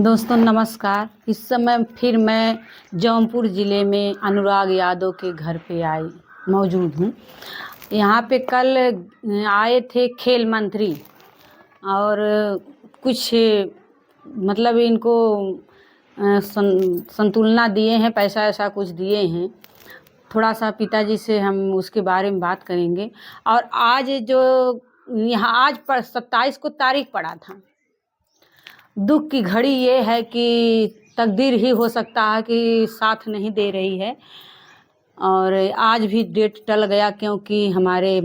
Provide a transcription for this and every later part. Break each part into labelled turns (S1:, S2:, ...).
S1: दोस्तों नमस्कार। इस समय फिर मैं जौनपुर ज़िले में अनुराग यादव के घर पे मौजूद हूँ। यहाँ पे कल आए थे खेल मंत्री और कुछ मतलब इनको संतुलना दिए हैं, पैसा ऐसा कुछ दिए हैं। थोड़ा सा पिताजी से हम उसके बारे में बात करेंगे। और आज जो यहाँ आज पर 27 को तारीख पड़ा था। दुख की घड़ी ये है कि तकदीर ही हो सकता है कि साथ नहीं दे रही है और आज भी डेट टल गया, क्योंकि हमारे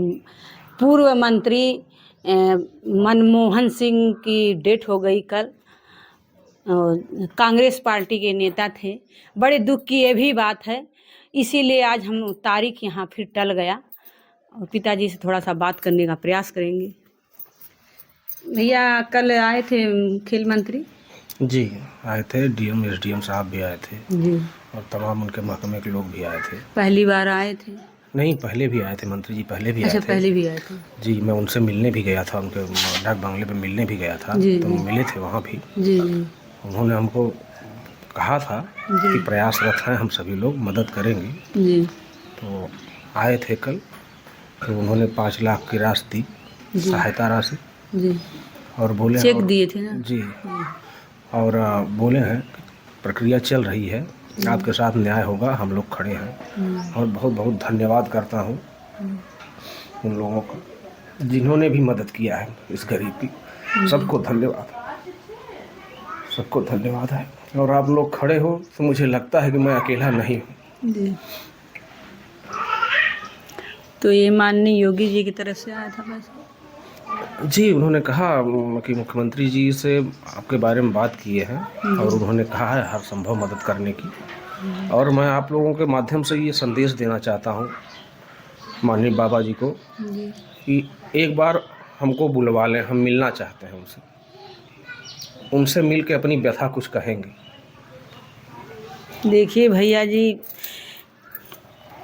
S1: पूर्व मंत्री मनमोहन सिंह की डेट हो गई कल। कांग्रेस पार्टी के नेता थे। बड़े दुख की ये भी बात है, इसीलिए आज हम तारीख यहाँ फिर टल गया और पिताजी से थोड़ा सा बात करने का प्रयास करेंगे। भैया कल आए थे खेल मंत्री
S2: जी, आए थे। डीएम एसडीएम साहब भी आए थे
S1: जी।
S2: और तमाम उनके महकमे के लोग भी आए थे।
S1: पहली बार आए थे?
S2: नहीं, पहले भी आए थे मंत्री जी, पहले भी आए
S1: अच्छा,
S2: थे।
S1: पहले भी आए थे
S2: जी, मैं उनसे मिलने भी गया था, उनके डाक बंगले पे मिलने भी गया था।
S1: जी,
S2: तो
S1: जी।
S2: मिले थे वहाँ भी।
S1: जी जी
S2: उन्होंने हमको कहा था
S1: जी
S2: कि प्रयासरत हैं, हम सभी लोग मदद करेंगे।
S1: जी
S2: तो आए थे कल, तो उन्होंने 5 लाख की राशि दी,
S1: जी
S2: सहायता राशि,
S1: जी।
S2: और बोले
S1: चेक दिए थे ना?
S2: जी, और बोले हैं प्रक्रिया चल रही है, आपके साथ न्याय होगा, हम लोग खड़े हैं। और बहुत बहुत धन्यवाद करता हूँ उन लोगों का जिन्होंने भी मदद किया है इस गरीब की। सबको धन्यवाद, सबको धन्यवाद है। और आप लोग खड़े हो तो मुझे लगता है कि मैं अकेला नहीं हूँ।
S1: जी। तो ये माननीय योगी जी की तरफ से आया था पैसा?
S2: जी, उन्होंने कहा कि मुख्यमंत्री जी से आपके बारे में बात किए हैं और उन्होंने कहा है हर संभव मदद करने की। और मैं आप लोगों के माध्यम से ये संदेश देना चाहता हूँ माननीय बाबा जी को
S1: जी।
S2: कि एक बार हमको बुलवा लें, हम मिलना चाहते हैं उनसे मिल के अपनी व्यथा कुछ कहेंगे।
S1: देखिए भैया जी,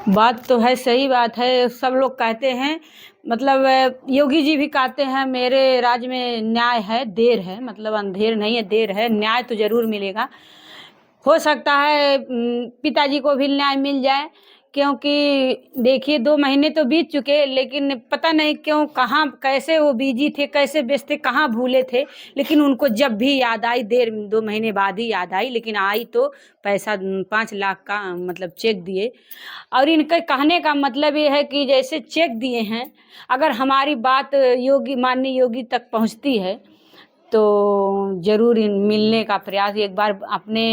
S1: बात तो है, सही बात है। सब लोग कहते हैं, मतलब योगी जी भी कहते हैं मेरे राज्य में न्याय है, देर है, मतलब अंधेर नहीं है, देर है, न्याय तो जरूर मिलेगा। हो सकता है पिताजी को भी न्याय मिल जाए, क्योंकि देखिए 2 महीने तो बीत चुके, लेकिन पता नहीं क्यों, कहाँ कैसे वो बिजी थे, कैसे व्यस्त थे, कहाँ भूले थे। लेकिन उनको जब भी याद आई, 2 महीने बाद ही याद आई, लेकिन आई तो पैसा 5 लाख का मतलब चेक दिए। और इनके कहने का मतलब ये है कि जैसे चेक दिए हैं, अगर हमारी बात माननीय योगी तक पहुंचती है तो ज़रूर इन मिलने का प्रयास, एक बार अपने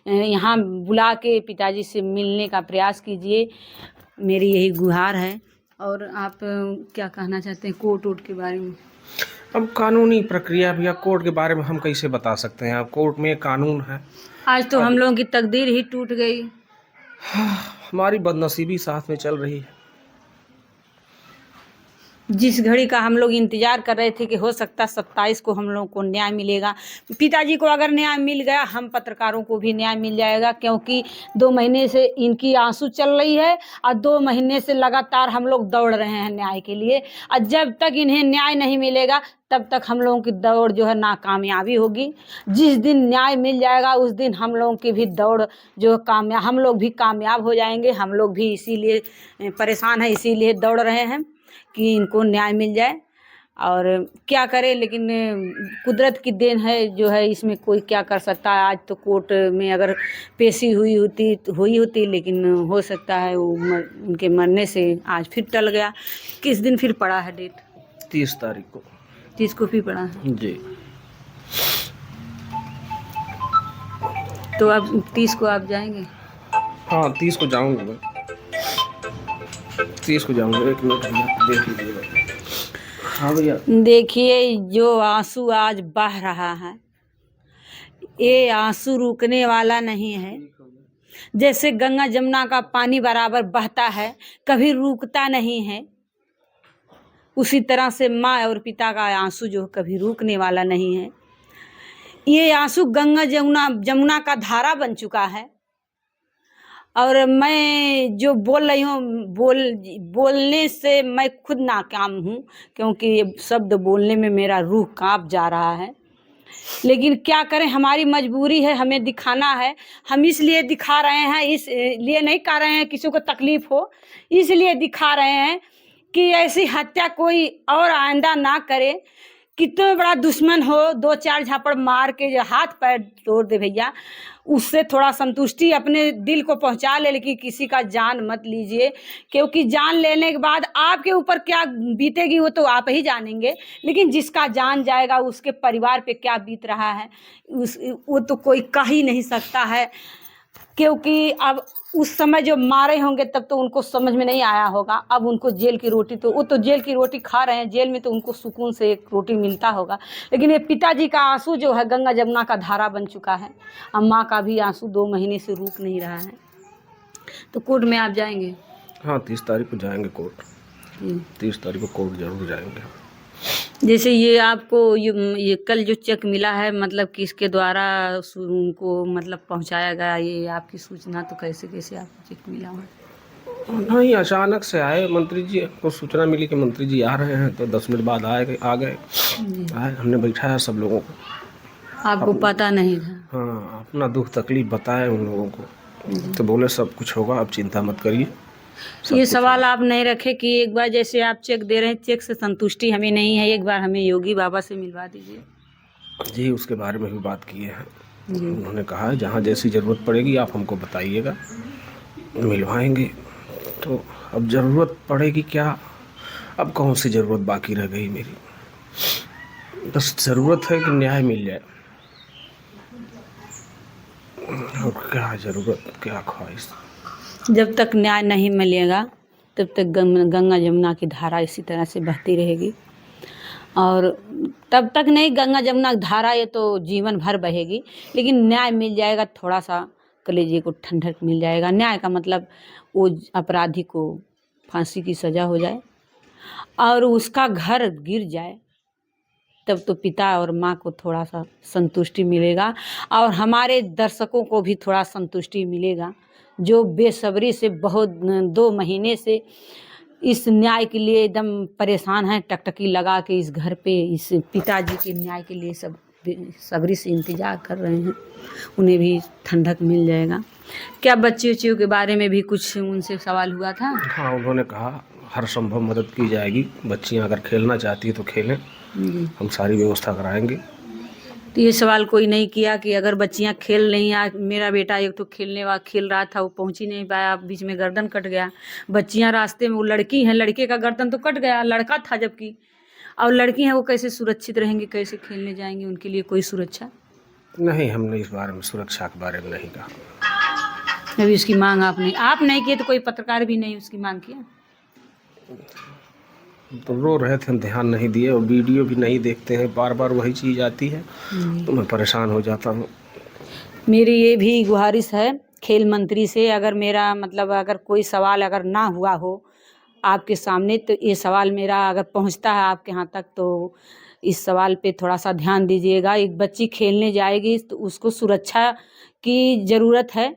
S1: यहाँ बुला के पिताजी से मिलने का प्रयास कीजिए, मेरी यही गुहार है। और आप क्या कहना चाहते हैं कोर्ट वोट के बारे में?
S2: अब कानूनी प्रक्रिया भैया, कोर्ट के बारे में हम कैसे बता सकते हैं? अब कोर्ट में कानून है।
S1: आज तो हम लोगों की तकदीर ही टूट गई।
S2: हमारी बदनसीबी साथ में चल रही है।
S1: जिस घड़ी का हम लोग इंतजार कर रहे थे कि हो सकता 27 को हम लोग को न्याय मिलेगा, पिताजी को अगर न्याय मिल गया, हम पत्रकारों को भी न्याय मिल जाएगा, क्योंकि 2 महीने से इनकी आंसू चल रही है और 2 महीने से लगातार हम लोग दौड़ रहे हैं न्याय के लिए। और जब तक इन्हें न्याय नहीं मिलेगा तब तक हम लोगों की दौड़ जो है नाकामयाबी होगी। जिस दिन न्याय मिल जाएगा उस दिन हम लोगों की भी दौड़ जो हम लोग भी कामयाब हो जाएंगे। हम लोग भी इसीलिए परेशान हैं, इसीलिए दौड़ रहे हैं कि इनको न्याय मिल जाए। और क्या करें, लेकिन कुदरत की देन है जो है, इसमें कोई क्या कर सकता है। आज तो कोर्ट में अगर पेशी हुई होती, लेकिन हो सकता है वो उनके मरने से आज फिर टल गया। किस दिन फिर पड़ा है डेट?
S2: 30 तारीख को।
S1: 30 को फिर पड़ा है
S2: जी।
S1: तो अब 30 को आप जाएंगे?
S2: हाँ, 30 को जाऊँगा मैं, 30 को जाऊँगा। 1 मिनट भैया देख लीजिएगा। हाँ भैया,
S1: देखिए जो आंसू आज बह रहा है, ये आंसू रुकने वाला नहीं है। जैसे गंगा जमुना का पानी बराबर बहता है, कभी रुकता नहीं है, उसी तरह से माँ और पिता का आंसू जो कभी रुकने वाला नहीं है। ये आंसू गंगा जमुना का धारा बन चुका है। और मैं जो बोल रही हूँ, बोलने से मैं खुद नाकाम हूँ, क्योंकि ये शब्द बोलने में मेरा रूह कांप जा रहा है। लेकिन क्या करें, हमारी मजबूरी है, हमें दिखाना है। हम इसलिए दिखा रहे हैं, इसलिए नहीं कर रहे हैं किसी को तकलीफ हो, इसलिए दिखा रहे हैं कि ऐसी हत्या कोई और आइंदा ना करे। कितना बड़ा दुश्मन हो, 2-4 झापड़ मार के जो हाथ पैर तोड़ दे भैया, उससे थोड़ा संतुष्टि अपने दिल को पहुंचा ले, लेकिन किसी का जान मत लीजिए, क्योंकि जान लेने के बाद आपके ऊपर क्या बीतेगी वो तो आप ही जानेंगे। लेकिन जिसका जान जाएगा उसके परिवार पे क्या बीत रहा है वो तो कोई कह ही नहीं सकता है, क्योंकि अब उस समय जो मारे होंगे तब तो उनको समझ में नहीं आया होगा। अब उनको जेल की रोटी, तो वो तो जेल की रोटी खा रहे हैं, जेल में तो उनको सुकून से एक रोटी मिलता होगा। लेकिन ये पिताजी का आंसू जो है गंगा जमुना का धारा बन चुका है। अम्मा का भी आंसू 2 महीने से रुक नहीं रहा है। तो कोर्ट में आप जाएंगे?
S2: हाँ, 30 तारीख को जाएंगे कोर्ट। 30 तारीख को कोर्ट जरूर जाएंगे।
S1: जैसे ये आपको ये कल जो चेक मिला है, मतलब किसके द्वारा उनको मतलब पहुंचाया गया, ये आपकी सूचना तो कैसे आपको चेक मिला हुआ?
S2: नहीं, अचानक से आए मंत्री जी को सूचना मिली कि मंत्री जी आ रहे हैं, तो 10 मिनट बाद आ गए। हमने बैठाया सब लोगों को।
S1: आपको पता नहीं था?
S2: हाँ, अपना दुख तकलीफ बताए उन लोगों को, तो बोले सब कुछ होगा, अब चिंता मत करिए।
S1: ये सवाल आप नहीं रखे कि एक बार जैसे आप चेक दे रहे हैं, चेक से संतुष्टि हमें नहीं है, एक बार हमें योगी बाबा से मिलवा दीजिए?
S2: जी, उसके बारे में भी बात किए हैं। उन्होंने कहा जहाँ जैसी ज़रूरत पड़ेगी आप हमको बताइएगा, मिलवाएंगे। तो अब ज़रूरत पड़ेगी क्या, अब कौन सी ज़रूरत बाकी रह गई मेरी? बस ज़रूरत है कि न्याय मिल जाए, और क्या ज़रूरत, क्या ख्वाहिश।
S1: जब तक न्याय नहीं मिलेगा तब तक गंगा जमुना की धारा इसी तरह से बहती रहेगी, और तब तक नहीं, गंगा जमुना की धारा ये तो जीवन भर बहेगी। लेकिन न्याय मिल जाएगा, थोड़ा सा कलेजे को ठंडक मिल जाएगा। न्याय का मतलब वो अपराधी को फांसी की सज़ा हो जाए और उसका घर गिर जाए, तब तो पिता और माँ को थोड़ा सा संतुष्टि मिलेगा, और हमारे दर्शकों को भी थोड़ा संतुष्टि मिलेगा, जो बेसब्री से बहुत 2 महीने से इस न्याय के लिए एकदम परेशान हैं, टकटकी लगा के इस घर पे इस पिताजी के न्याय के लिए सब बेसब्री से इंतज़ार कर रहे हैं। उन्हें भी ठंडक मिल जाएगा। क्या बच्चियों के बारे में भी कुछ उनसे सवाल हुआ था?
S2: हाँ, उन्होंने कहा हर संभव मदद की जाएगी, बच्चियाँ अगर खेलना चाहती है तो खेलें, हम सारी व्यवस्था कराएंगे।
S1: तो ये सवाल कोई नहीं किया कि अगर बच्चियां खेल नहीं, आज मेरा बेटा एक तो खेल रहा था, वो पहुंच ही नहीं पाया, बीच में गर्दन कट गया। बच्चियां रास्ते में, वो लड़की हैं, लड़के का गर्दन तो कट गया, लड़का था जबकि, और लड़की हैं, वो कैसे सुरक्षित रहेंगी, कैसे खेलने जाएंगी? उनके लिए कोई सुरक्षा
S2: नहीं, हमने इस बारे में, सुरक्षा के बारे में नहीं कहा।
S1: अभी उसकी मांग आप नहीं किए, तो कोई पत्रकार भी नहीं उसकी मांग किया?
S2: तो रो रहे थे, हम ध्यान नहीं दिए, और वीडियो भी नहीं देखते हैं, बार बार वही चीज़ आती है, तो मैं परेशान हो जाता हूँ।
S1: मेरी ये भी गुहारिश है खेल मंत्री से, अगर मेरा मतलब अगर कोई सवाल अगर ना हुआ हो आपके सामने, तो ये सवाल मेरा अगर पहुंचता है आपके यहाँ तक, तो इस सवाल पे थोड़ा सा ध्यान दीजिएगा। एक बच्ची खेलने जाएगी तो उसको सुरक्षा की ज़रूरत है,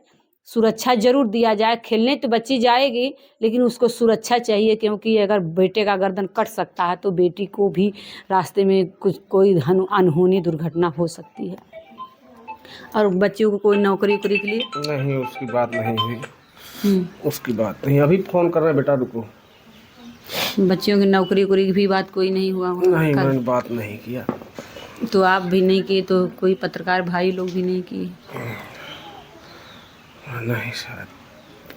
S1: सुरक्षा जरूर दिया जाए। खेलने तो बच्ची जाएगी, लेकिन उसको सुरक्षा चाहिए, क्योंकि अगर बेटे का गर्दन कट सकता है तो बेटी को भी रास्ते में कोई अनहोनी दुर्घटना हो सकती है। और बच्चियों को कोई नौकरी के लिए
S2: नहीं, उसकी बात नहीं हुई। उसकी बात नहीं, अभी फ़ोन कर रहे हैं, बेटा रुको।
S1: बच्चियों की नौकरी की भी बात कोई नहीं हुआ?
S2: नहीं, मैंने बात नहीं किया।
S1: तो आप भी नहीं किए, तो कोई पत्रकार भाई लोग भी नहीं किए?
S2: नहीं, शायद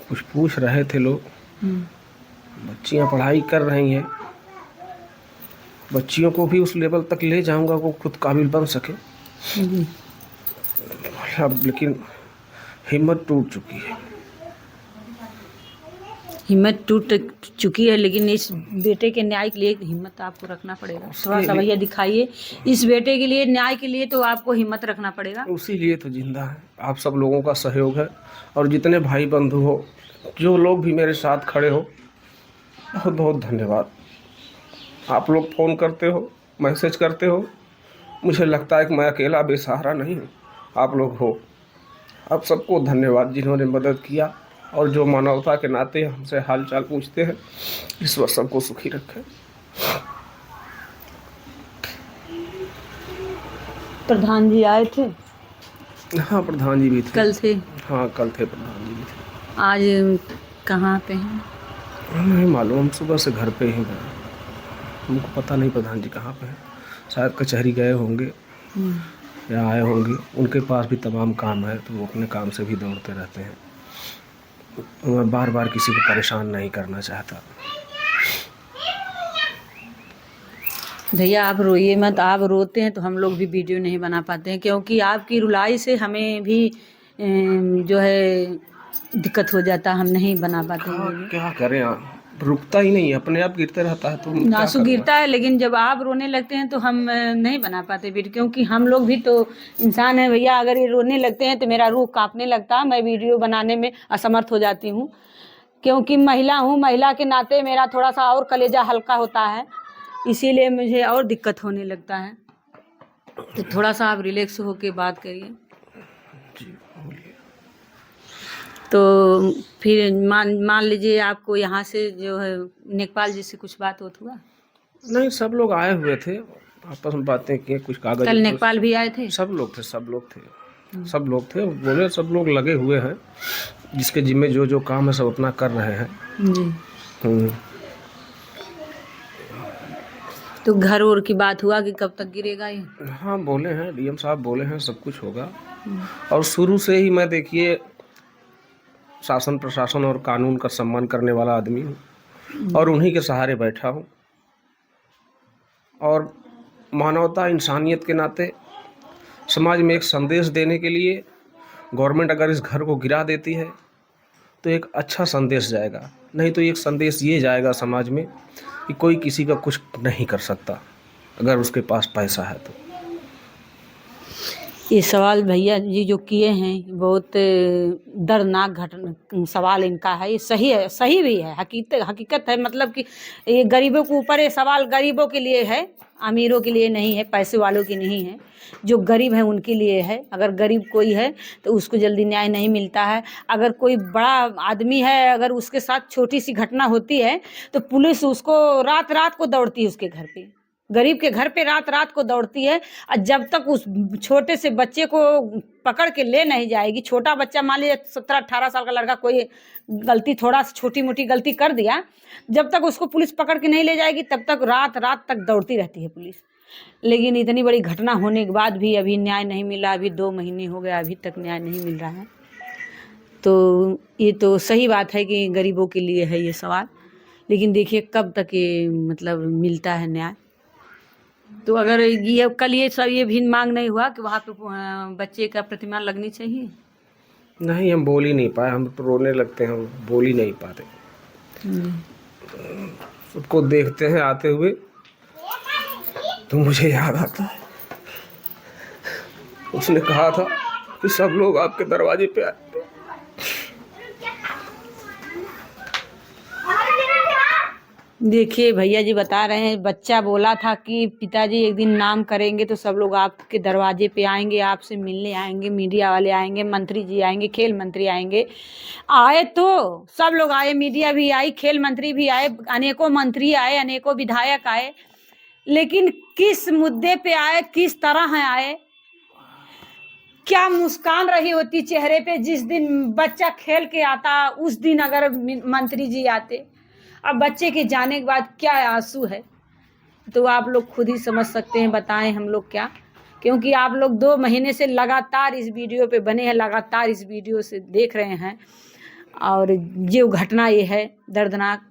S2: कुछ पूछ रहे थे लोग। बच्चियां पढ़ाई कर रही हैं, बच्चियों को भी उस लेवल तक ले जाऊंगा वो खुद काबिल बन सके। अब लेकिन हिम्मत टूट चुकी है।
S1: हिम्मत टूट चुकी है, लेकिन इस बेटे के न्याय के लिए हिम्मत आपको रखना पड़ेगा। थोड़ा सा भैया दिखाइए, इस बेटे के लिए, न्याय के लिए तो आपको हिम्मत रखना पड़ेगा।
S2: उसी लिए तो जिंदा है, आप सब लोगों का सहयोग है, और जितने भाई बंधु हो, जो लोग भी मेरे साथ खड़े हो, बहुत बहुत धन्यवाद। आप लोग फ़ोन करते हो, मैसेज करते हो, मुझे लगता है कि मैं अकेला बेसहारा नहीं हूँ, आप लोग हो। आप सबको धन्यवाद जिन्होंने मदद किया, और जो मानवता के नाते हमसे हाल चाल पूछते हैं। ईश्वर सबको सुखी रखे।
S1: प्रधान जी आए थे?
S2: हाँ, प्रधान जी भी थे।
S1: कल थे?
S2: हाँ, कल थे, प्रधान जी भी थे।
S1: आज कहाँ पे हैं?
S2: नहीं मालूम, हम सुबह से घर पे ही हैं, हमको पता नहीं प्रधान जी कहाँ पे हैं। शायद कचहरी गए होंगे या आए होंगे। उनके पास भी तमाम काम है, तो वो अपने काम से भी दौड़ते रहते हैं। मैं बार बार किसी को परेशान नहीं करना चाहता।
S1: भैया आप रोइए मत, आप रोते हैं तो हम लोग भी वीडियो नहीं बना पाते हैं, क्योंकि आपकी रुलाई से हमें भी जो है दिक्कत हो जाता, हम नहीं बना पाते हैं वीडियो।
S2: क्या करें, रुकता ही नहीं, अपने आप गिरते रहता है, तो क्या
S1: आंसू
S2: करूं?
S1: गिरता है, लेकिन जब आप रोने लगते हैं तो हम नहीं बना पाते वीडियो, क्योंकि हम लोग भी तो इंसान है भैया। अगर ये रोने लगते हैं तो मेरा रूह कांपने लगता है, मैं वीडियो बनाने में असमर्थ हो जाती हूँ, क्योंकि महिला हूँ। महिला के नाते मेरा थोड़ा सा और कलेजा हल्का होता है, इसीलिए मुझे और दिक्कत होने लगता है। तो थोड़ा सा आप रिलैक्स होके बात करिए। तो फिर मान लीजिए आपको यहाँ से जो है नेकपाल जी से कुछ बात होत हुआ?
S2: नहीं, सब लोग आए हुए थे, आपस में बातें किए, कुछ कागज।
S1: कल नेकपाल भी आए थे?
S2: सब लोग थे, सब लोग थे, सब लोग थे। बोले सब लोग लगे हुए हैं, जिसके जिम्मे जो जो काम है सब अपना कर रहे हैं जी।
S1: तो घर और की बात हुआ कि कब तक गिरेगा ये?
S2: हाँ, बोले हैं, डीएम साहब बोले हैं सब कुछ होगा। और शुरू से ही मैं देखिए शासन प्रशासन और कानून का सम्मान करने वाला आदमी हूँ, और उन्हीं के सहारे बैठा हूँ। और मानवता इंसानियत के नाते समाज में एक संदेश देने के लिए गवर्नमेंट अगर इस घर को गिरा देती है तो एक अच्छा संदेश जाएगा, नहीं तो एक संदेश ये जाएगा समाज में कि कोई किसी का कुछ नहीं कर सकता अगर उसके पास पैसा है तो।
S1: ये सवाल भैया जी जो किए हैं बहुत दर्दनाक घटना सवाल इनका है। ये सही है, सही भी है, हकीकत है। मतलब कि ये गरीबों के ऊपर ये सवाल गरीबों के लिए है, अमीरों के लिए नहीं है, पैसे वालों की नहीं है। जो गरीब है उनके लिए है। अगर गरीब कोई है तो उसको जल्दी न्याय नहीं मिलता है। अगर कोई बड़ा आदमी है, अगर उसके साथ छोटी सी घटना होती है तो पुलिस उसको रात रात को दौड़ती है उसके घर पे, गरीब के घर पे रात रात को दौड़ती है। और जब तक उस छोटे से बच्चे को पकड़ के ले नहीं जाएगी, छोटा बच्चा मान लीजिए 17-18 साल का लड़का कोई गलती थोड़ा सा छोटी मोटी गलती कर दिया, जब तक उसको पुलिस पकड़ के नहीं ले जाएगी तब तक रात रात तक दौड़ती रहती है पुलिस। लेकिन इतनी बड़ी घटना होने के बाद भी अभी न्याय नहीं मिला। अभी 2 महीने हो गए, अभी तक न्याय नहीं मिल रहा है। तो ये तो सही बात है कि गरीबों के लिए है ये सवाल, लेकिन देखिए कब तक ये मतलब मिलता है न्याय। तो अगर ये कल ये सब ये भी मांग नहीं हुआ कि वहाँ पे बच्चे का प्रतिमा लगनी चाहिए?
S2: नहीं, हम बोल ही नहीं पाए, हम तो रोने लगते हैं, हम बोल ही नहीं पाते। सबको देखते हैं आते हुए तो मुझे याद आता है उसने कहा था कि सब लोग आपके दरवाजे पे आए।
S1: देखिए भैया जी बता रहे हैं, बच्चा बोला था कि पिताजी एक दिन नाम करेंगे तो सब लोग आपके दरवाजे पे आएंगे, आपसे मिलने आएंगे, मीडिया वाले आएंगे, मंत्री जी आएंगे, खेल मंत्री आएंगे। आए तो सब लोग आए, मीडिया भी आई, खेल मंत्री भी आए, अनेकों मंत्री आए, अनेकों विधायक आए, लेकिन किस मुद्दे पे आए, किस तरह आए, क्या मुस्कान रही होती चेहरे पे जिस दिन बच्चा खेल के आता, उस दिन अगर मंत्री जी आते। अब बच्चे के जाने के बाद क्या आंसू है तो आप लोग खुद ही समझ सकते हैं। बताएं हम लोग क्या, क्योंकि आप लोग 2 महीने से लगातार इस वीडियो पे बने हैं, लगातार इस वीडियो से देख रहे हैं, और जो घटना ये है दर्दनाक।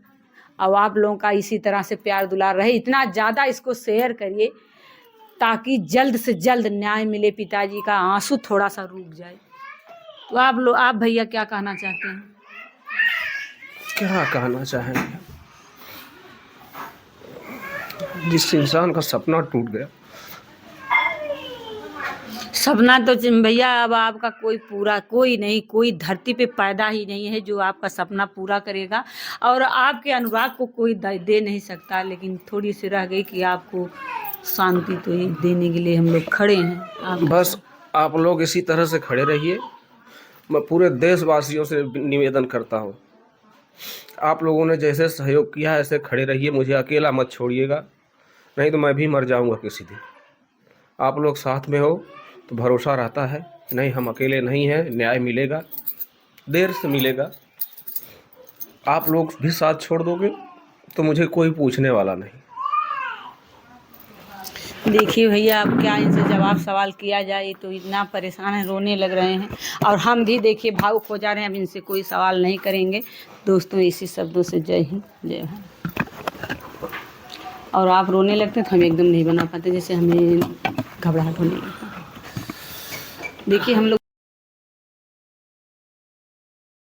S1: अब आप लोगों का इसी तरह से प्यार दुलार रहे, इतना ज़्यादा इसको शेयर करिए ताकि जल्द से जल्द न्याय मिले, पिताजी का आंसू थोड़ा सा रुक जाए। तो आप भैया क्या कहना चाहते हैं?
S2: क्या कहना चाहेंगे, जिस इंसान का सपना टूट गया।
S1: सपना तो भैया अब आपका कोई नहीं, कोई धरती पे पैदा ही नहीं है जो आपका सपना पूरा करेगा, और आपके अनुराग को कोई दे नहीं सकता। लेकिन थोड़ी सी रह गई कि आपको शांति तो देने के लिए हम लोग खड़े हैं।
S2: बस आप लोग इसी तरह से खड़े रहिए। मैं पूरे देशवासियों से निवेदन करता हूँ, आप लोगों ने जैसे सहयोग किया है ऐसे खड़े रहिए, मुझे अकेला मत छोड़िएगा, नहीं तो मैं भी मर जाऊंगा किसी दिन। आप लोग साथ में हो तो भरोसा रहता है नहीं, हम अकेले नहीं हैं, न्याय मिलेगा, देर से मिलेगा। आप लोग भी साथ छोड़ दोगे तो मुझे कोई पूछने वाला नहीं।
S1: देखिए भैया, अब क्या इनसे जवाब सवाल किया जाए, तो इतना परेशान है, रोने लग रहे हैं और हम भी देखिए भावुक हो जा रहे हैं। अब इनसे कोई सवाल नहीं करेंगे दोस्तों, इसी शब्दों से जय हिंद जय भारत। और आप रोने लगते हैं तो हम एकदम नहीं बना पाते, जैसे हमें घबराहट होने लगता है। देखिए हम लोग